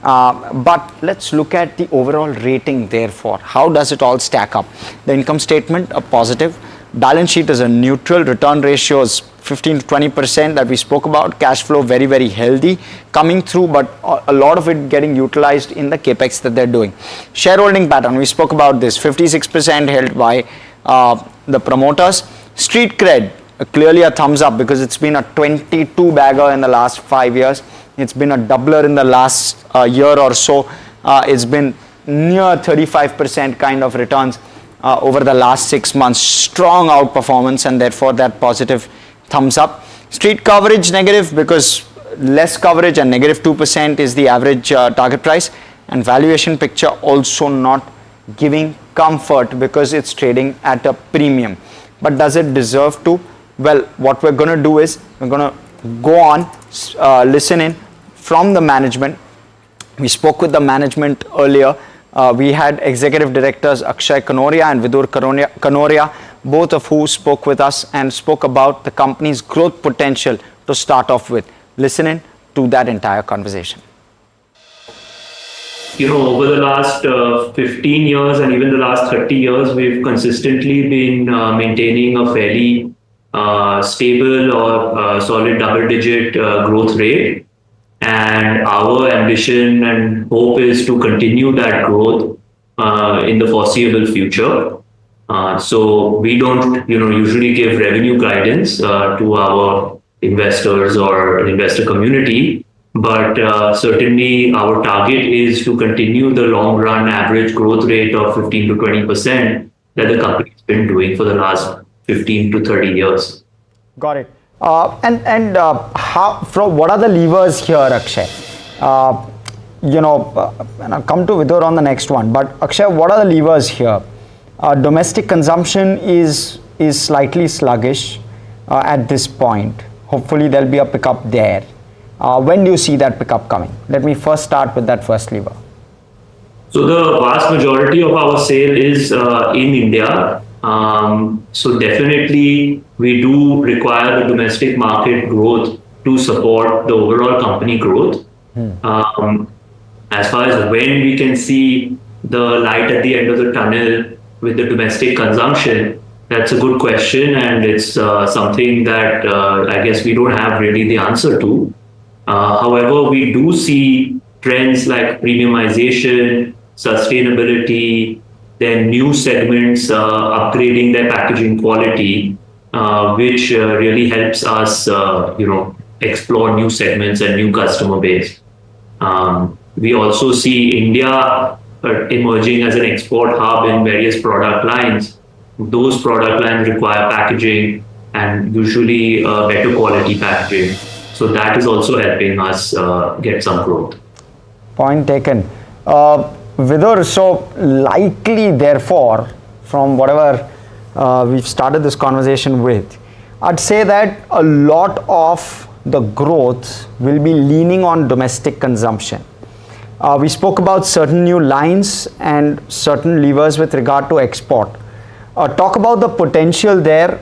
But let's look at the overall rating therefore. How does it all stack up? The income statement, a positive. Balance sheet is a neutral. Return ratios 15 to 20% that we spoke about. Cash flow very, very healthy coming through, but a lot of it getting utilized in the capex that they're doing. Shareholding pattern, we spoke about this. 56% held by the promoters. Street cred, clearly a thumbs up because it's been a 22 bagger in the last 5 years. It's been a doubler in the last year or so. It's been near 35% kind of returns over the last 6 months. Strong outperformance, and therefore that positive thumbs up. Street coverage negative because less coverage, and -2% is the average target price. And valuation picture also not giving comfort because it's trading at a premium. But does it deserve to? Well, what we're going to do is we're going to go on, listen in from the management. We spoke with the management earlier. We had executive directors Akshay Kanoria and Vidur Kanoria, both of who spoke with us and spoke about the company's growth potential to start off with. Listen in to that entire conversation. Over the last 15 years and even the last 30 years, we've consistently been maintaining a fairly stable or solid double-digit growth rate. And our ambition and hope is to continue that growth in the foreseeable future. So we don't, usually give revenue guidance to our investors or investor community. But certainly our target is to continue the long run average growth rate of 15 to 20% that the company's been doing for the last 15 to 30 years. Got it. What are the levers here, Akshay? And I'll come to Vidur on the next one. But Akshay, what are the levers here? Domestic consumption is slightly sluggish at this point. Hopefully, there'll be a pickup there. When do you see that pickup coming? Let me first start with that first lever. So the vast majority of our sale is in India. So definitely we do require the domestic market growth to support the overall company growth. As far as when we can see the light at the end of the tunnel with the domestic consumption, that's a good question, and it's something that I guess we don't have really the answer to. However, we do see trends like premiumization, sustainability, then new segments upgrading their packaging quality, which really helps us, explore new segments and new customer base. We also see India emerging as an export hub in various product lines. Those product lines require packaging and usually better quality packaging. So that is also helping us get some growth. Point taken. Vidur, so likely, therefore, from whatever we've started this conversation with, I'd say that a lot of the growth will be leaning on domestic consumption. We spoke about certain new lines and certain levers with regard to export. Talk about the potential there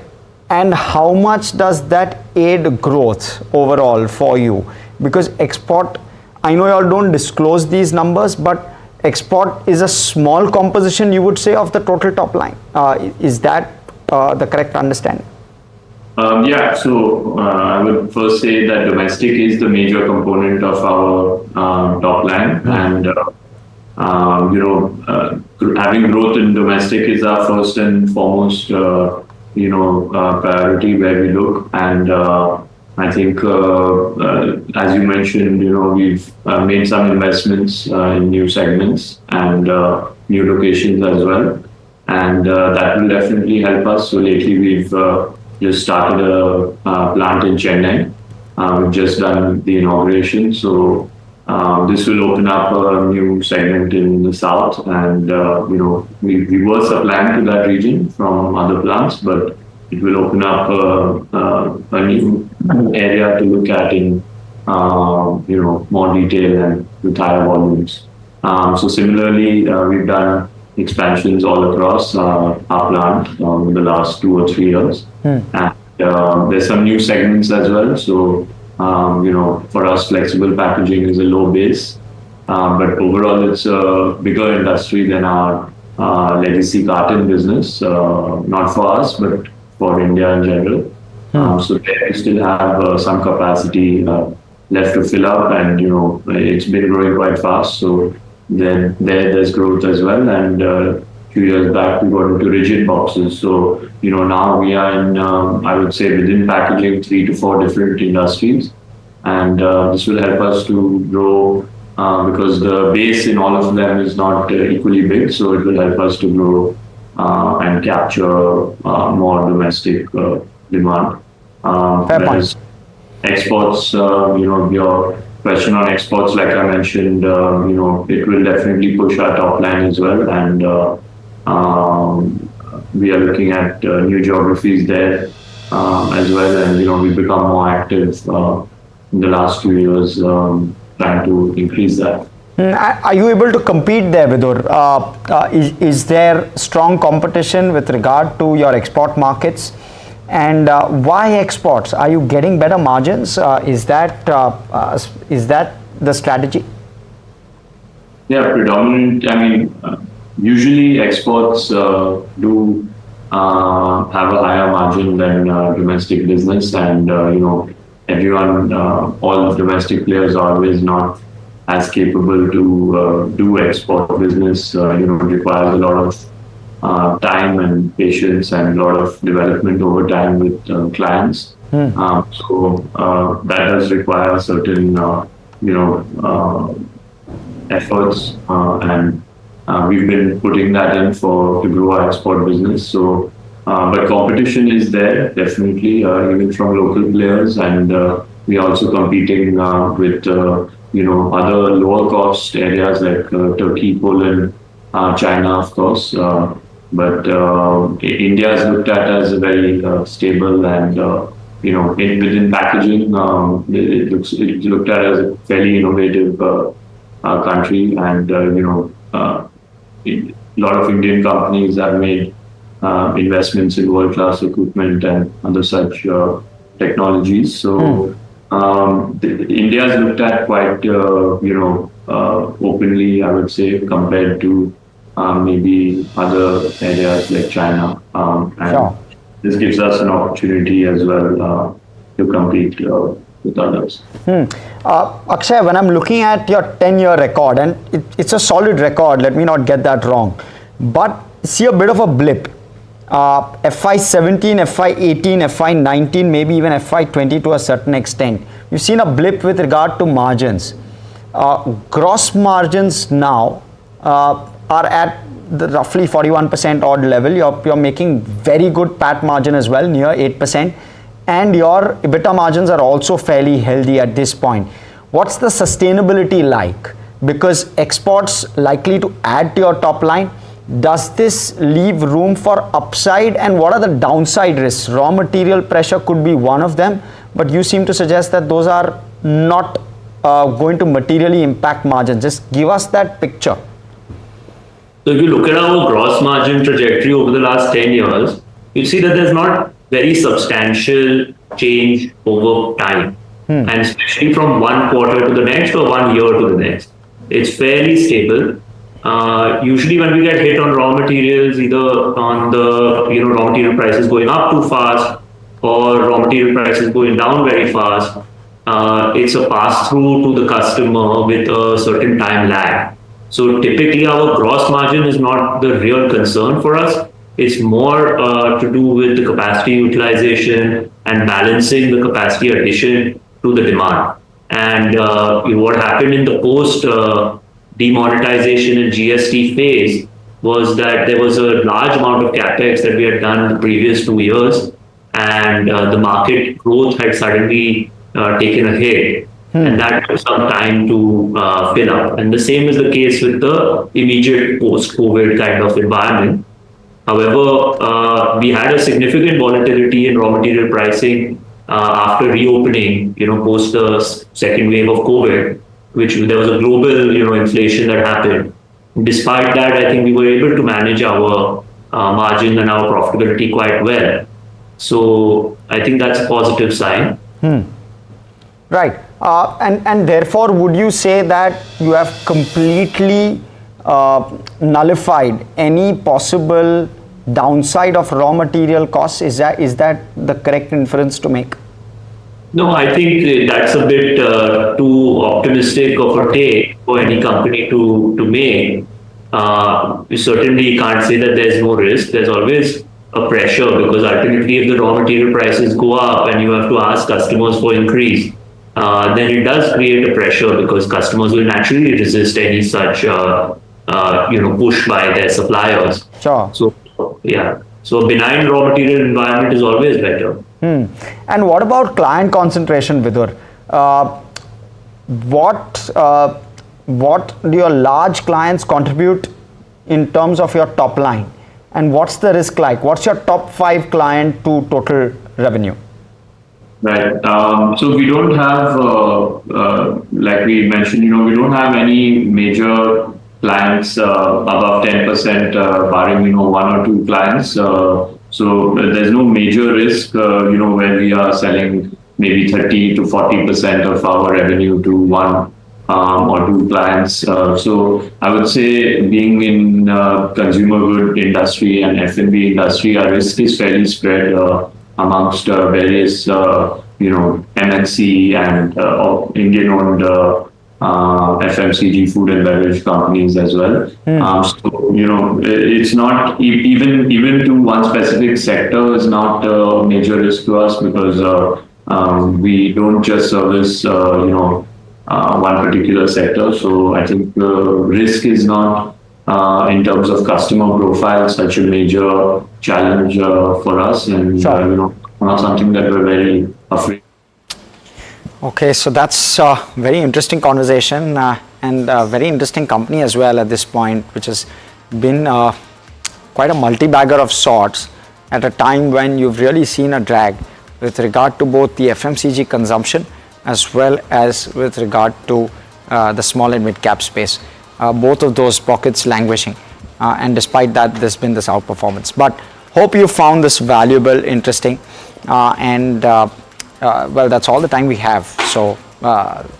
and how much does that aid growth overall for you? Because export, I know you all don't disclose these numbers, but export is a small composition, you would say, of the total top line. Is that the correct understanding? Yeah, so I would first say that domestic is the major component of our top line, and having growth in domestic is our first and foremost priority where we look. And I think as you mentioned, we've made some investments in new segments and new locations as well, and that will definitely help us. So lately we've just started a plant in Chennai. We've just done the inauguration, so this will open up a new segment in the south, and we were supplying to that region from other plants, but it will open up a new area to look at in more detail and with higher volumes. So similarly, we've done expansions all across our plant in the last 2 or 3 years. And there's some new segments as well. So, for us, flexible packaging is a low base, but overall it's a bigger industry than our legacy carton business, not for us, but for India in general. So there we still have some capacity left to fill up, and it's been growing quite fast. So then there's growth as well. And a few years back we got into rigid boxes. So now we are in I would say within packaging 3 to 4 different industries, and this will help us to grow because the base in all of them is not equally big. So it will help us to grow and capture more domestic demand. Whereas exports, your question on exports, like I mentioned, it will definitely push our top line as well, and we are looking at new geographies there as well, and we've become more active in the last 2 years trying to increase that. Are you able to compete there, Vidur? Is there strong competition with regard to your export markets? And why exports? Are you getting better margins? Is that the strategy? Yeah, predominant. I mean, usually exports do have a higher margin than domestic business, and everyone, all domestic players are always not as capable to do export business. It requires a lot of time and patience and a lot of development over time with clients. That does require certain, efforts, and we've been putting that in to grow our export business. So, but competition is there definitely, even from local players, and we're also competing with other lower cost areas like Turkey, Poland, China, of course. But India is looked at as a very stable and within packaging, it's looked at as a fairly innovative country, and a lot of Indian companies have made investments in world-class equipment and other such technologies. So India is looked at quite openly, I would say, compared to maybe other areas like China. And this gives us an opportunity as well to compete with others. Akshay, when I'm looking at your 10-year record, and it's a solid record, let me not get that wrong, but see a bit of a blip. FY17, FY18, FY19, maybe even FY20 to a certain extent. You've seen a blip with regard to margins. Gross margins now are at the roughly 41% odd level. You're making very good PAT margin as well, near 8%. And your EBITDA margins are also fairly healthy at this point. What's the sustainability like? Because exports likely to add to your top line. Does this leave room for upside, and what are the downside risks? Raw material pressure could be one of them, but you seem to suggest that those are not going to materially impact margins. Just give us that picture. So if you look at our gross margin trajectory over the last 10 years, you see that there's not very substantial change over time, and especially from one quarter to the next or 1 year to the next. It's fairly stable. Usually when we get hit on raw materials, either on the raw material prices going up too fast or raw material prices going down very fast, it's a pass through to the customer with a certain time lag. So typically our gross margin is not the real concern for us. It's more to do with the capacity utilization and balancing the capacity addition to the demand. And what happened in the post demonetization and GST phase was that there was a large amount of capex that we had done in the previous 2 years, and the market growth had suddenly taken a hit, and that took some time to fill up. And the same is the case with the immediate post-COVID kind of environment. However, we had a significant volatility in raw material pricing after reopening, post the second wave of COVID, which there was a global, inflation that happened. Despite that, I think we were able to manage our margin and our profitability quite well. So I think that's a positive sign. Right. And therefore, would you say that you have completely nullified any possible downside of raw material costs? Is that the correct inference to make? No, I think that's a bit too optimistic of a take for any company to make. You certainly can't say that there's no risk. There's always a pressure, because ultimately if the raw material prices go up and you have to ask customers for increase, then it does create a pressure, because customers will naturally resist any such push by their suppliers. Sure. So yeah, so a benign raw material environment is always better. And what about client concentration, Vidur? What do your large clients contribute in terms of your top line? And what's the risk like? What's your top 5 client to total revenue? Right. So we don't have, like we mentioned, we don't have any major clients above 10%, barring, 1 or 2 clients. So there's no major risk, where we are selling maybe 30 to 40% of our revenue to 1 or 2 clients. So I would say, being in consumer good industry and F&B industry, our risk is fairly spread amongst various, MNC and Indian-owned FMCG, food and beverage companies as well. So, it's not even to one specific sector is not a major risk to us because we don't just service, one particular sector. So I think the risk is not in terms of customer profile such a major challenge for us, and not something that we're very afraid. Okay, so that's a very interesting conversation and a very interesting company as well at this point, which has been quite a multi-bagger of sorts at a time when you've really seen a drag with regard to both the FMCG consumption as well as with regard to the small and mid-cap space. Both of those pockets languishing, and despite that, there's been this outperformance. But hope you found this valuable, interesting, and well, that's all the time we have. So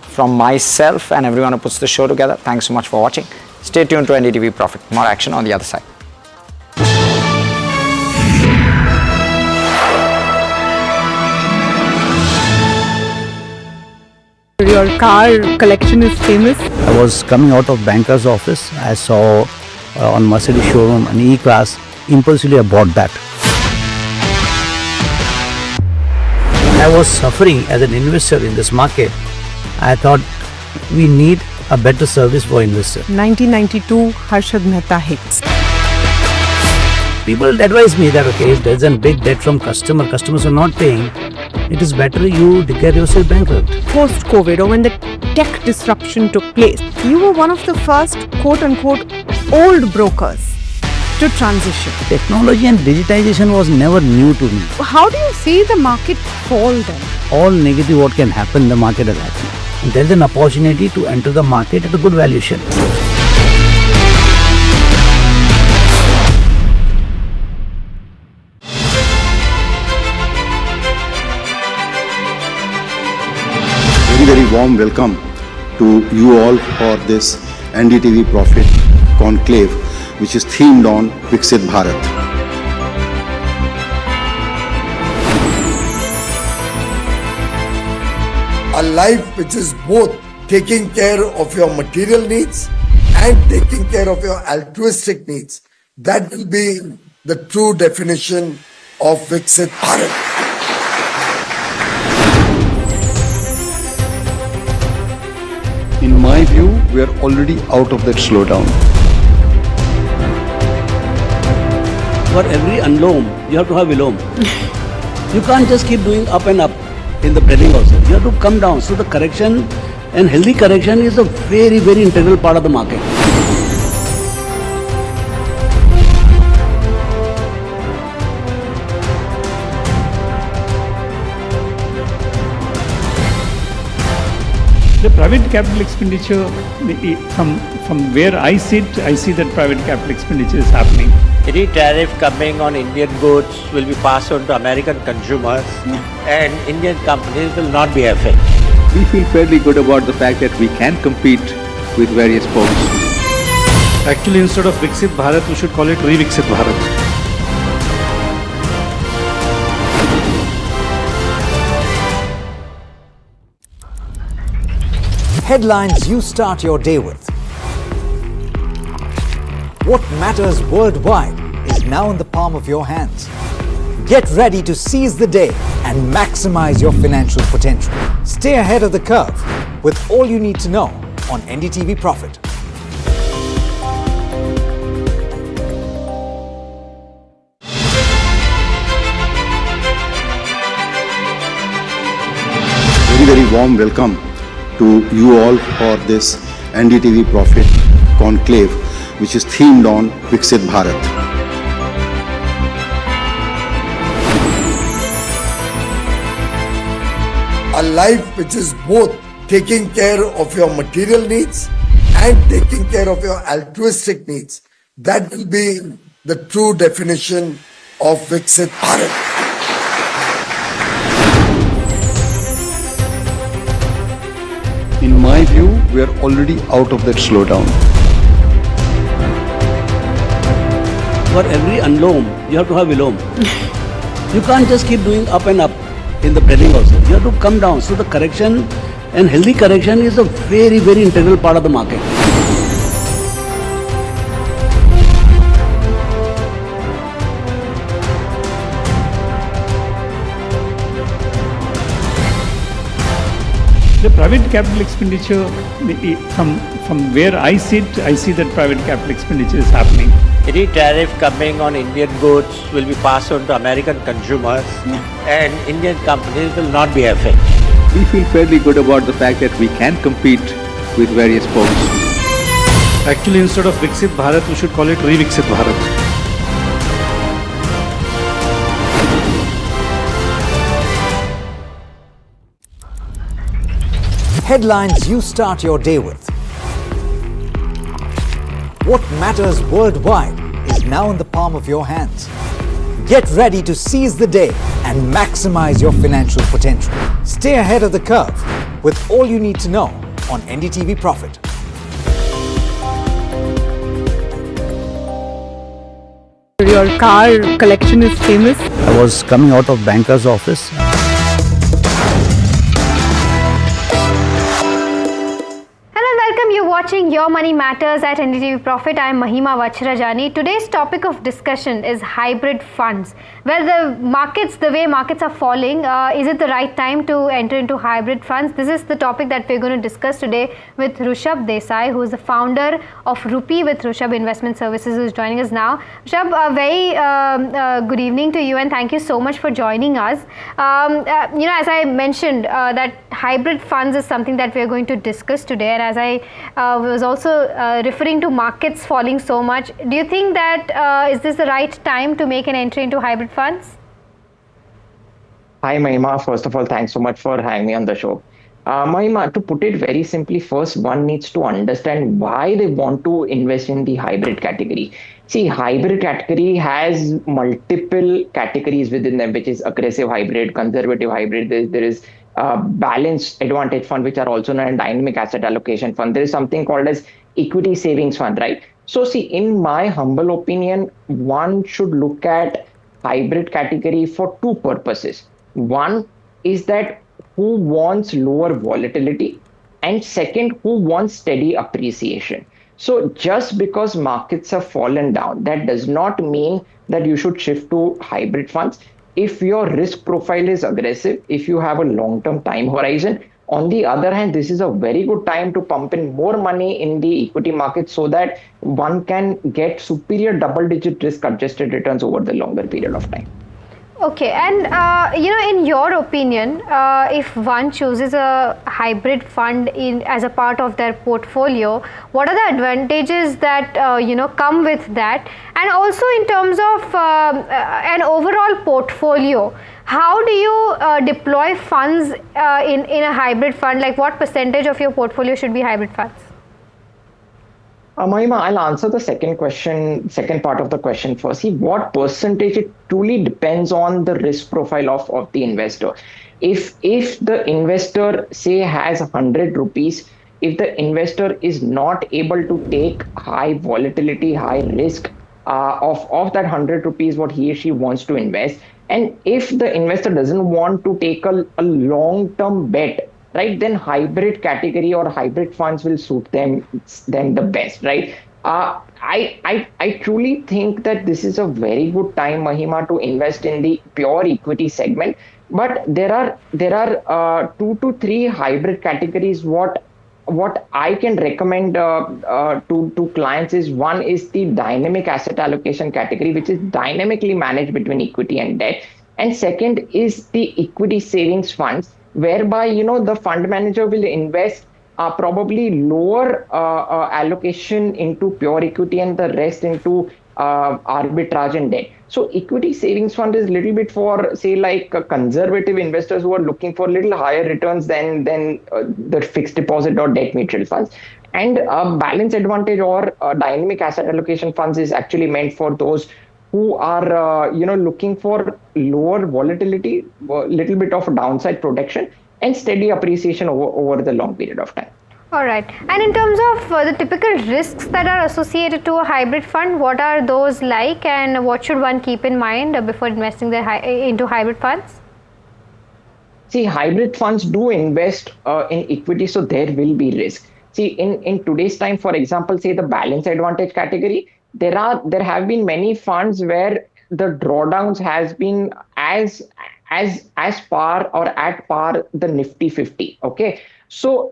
from myself and everyone who puts the show together, thanks so much for watching. Stay tuned to NDTV Profit. More action on the other side. Your car collection is famous. I was coming out of banker's office. I saw on Mercedes showroom an E-Class. Impulsively, I bought that. I was suffering as an investor in this market. I thought we need a better service for investors. 1992 Harshad Mehta hits. People advise me that okay, if there's a big debt from customers are not paying, it is better you declare yourself bankrupt. Post-COVID, or when the tech disruption took place, you were one of the first quote-unquote old brokers to transition. Technology and digitization was never new to me. How do you see the market fall then? All negative what can happen, the market has happened. And there is an opportunity to enter the market at a good valuation. Very warm welcome to you all for this NDTV Profit Conclave, which is themed on Viksit Bharat. A life which is both taking care of your material needs and taking care of your altruistic needs. That will be the true definition of Viksit Bharat. In my view, we are already out of that slowdown. For every unloam, you have to have vilom. You can't just keep doing up and up in the trading also. You have to come down. So the correction and healthy correction is a very, very integral part of the market. The private capital expenditure, from where I sit, I see that private capital expenditure is happening. Any tariff coming on Indian goods will be passed on to American consumers, and Indian companies will not be affected. We feel fairly good about the fact that we can compete with various folks. Actually, instead of Viksit Bharat, we should call it Re-Viksit Bharat. Headlines you start your day with. What matters worldwide is now in the palm of your hands. Get ready to seize the day and maximize your financial potential. Stay ahead of the curve with all you need to know on NDTV Profit. Very warm welcome to you all for this NDTV Profit Conclave, which is themed on Viksit Bharat. A life which is both taking care of your material needs and taking care of your altruistic needs. That will be the true definition of Viksit Bharat. In my view, we are already out of that slowdown. For every unloam, you have to have vilom. You can't just keep doing up and up in the trading also. You have to come down. So the correction And healthy correction is a very, very integral part of the market. The private capital expenditure, from where I sit, I see that private capital expenditure is happening. Any tariff coming on Indian goods will be passed on to American consumers, and Indian companies will not be affected. We feel fairly good about the fact that we can compete with various folks. Actually, instead of Viksit Bharat, we should call it Re-Viksit Bharat. Headlines you start your day with. What matters worldwide is now in the palm of your hands. Get ready to seize the day and maximize your financial potential. Stay ahead of the curve with all you need to know on NDTV Profit. Your car collection is famous. I was coming out of banker's office. Watching Your Money Matters at NDTV Profit. I am Mahima Vachrajani. Today's topic of discussion is hybrid funds. Well, the way markets are falling, is it the right time to enter into hybrid funds? This is the topic that we're going to discuss today with Rushabh Desai, who is the founder of Rupee with Rushabh Investment Services, who is joining us now. Rushabh, a very good evening to you, and thank you so much for joining us. As I mentioned, that hybrid funds is something that we're going to discuss today, and as I was also referring to markets falling so much, do you think that is this the right time to make an entry into hybrid funds? Hi Mahima, first of all, thanks so much for having me on the show. Mahima, to put it very simply, first one needs to understand why they want to invest in the hybrid category. See, hybrid category has multiple categories within them, which is aggressive hybrid, conservative hybrid. There is balanced advantage fund, which are also known as dynamic asset allocation fund. There is something called as equity savings fund, right? So see, in my humble opinion, one should look at hybrid category for two purposes. One is that who wants lower volatility, and second, who wants steady appreciation. So just because markets have fallen down, that does not mean that you should shift to hybrid funds. If your risk profile is aggressive, if you have a long-term time horizon, on the other hand, this is a very good time to pump in more money in the equity market so that one can get superior double-digit risk-adjusted returns over the longer period of time. Okay, and in your opinion, if one chooses a hybrid fund as a part of their portfolio, what are the advantages that come with that? And also in terms of an overall portfolio, how do you deploy funds in a hybrid fund? Like, what percentage of your portfolio should be hybrid funds? Mahima, I'll answer the second part of the question first. See, what percentage, it truly depends on the risk profile of the investor. If the investor, say, has 100 rupees, if the investor is not able to take high volatility, high risk of that 100 rupees, what he or she wants to invest, and if the investor doesn't want to take a long-term bet, right, then hybrid category or hybrid funds will suit them the best, right? I truly think that this is a very good time, Mahima, to invest in the pure equity segment. But there are 2 to 3 hybrid categories. What I can recommend to clients is, one is the dynamic asset allocation category, which is dynamically managed between equity and debt, and second is the equity savings funds, whereby the fund manager will invest probably lower allocation into pure equity and the rest into arbitrage and debt. So equity savings fund is little bit for, say, like conservative investors who are looking for little higher returns than the fixed deposit or debt mutual funds. And balance advantage or dynamic asset allocation funds is actually meant for those who are looking for lower volatility, little bit of downside protection, and steady appreciation over the long period of time. All right. And in terms of the typical risks that are associated to a hybrid fund, what are those like, and what should one keep in mind before investing into hybrid funds? See, hybrid funds do invest in equity, so there will be risk. See, in today's time, for example, say the balance advantage category, there have been many funds where the drawdowns has been as par or at par the Nifty 50. Okay, so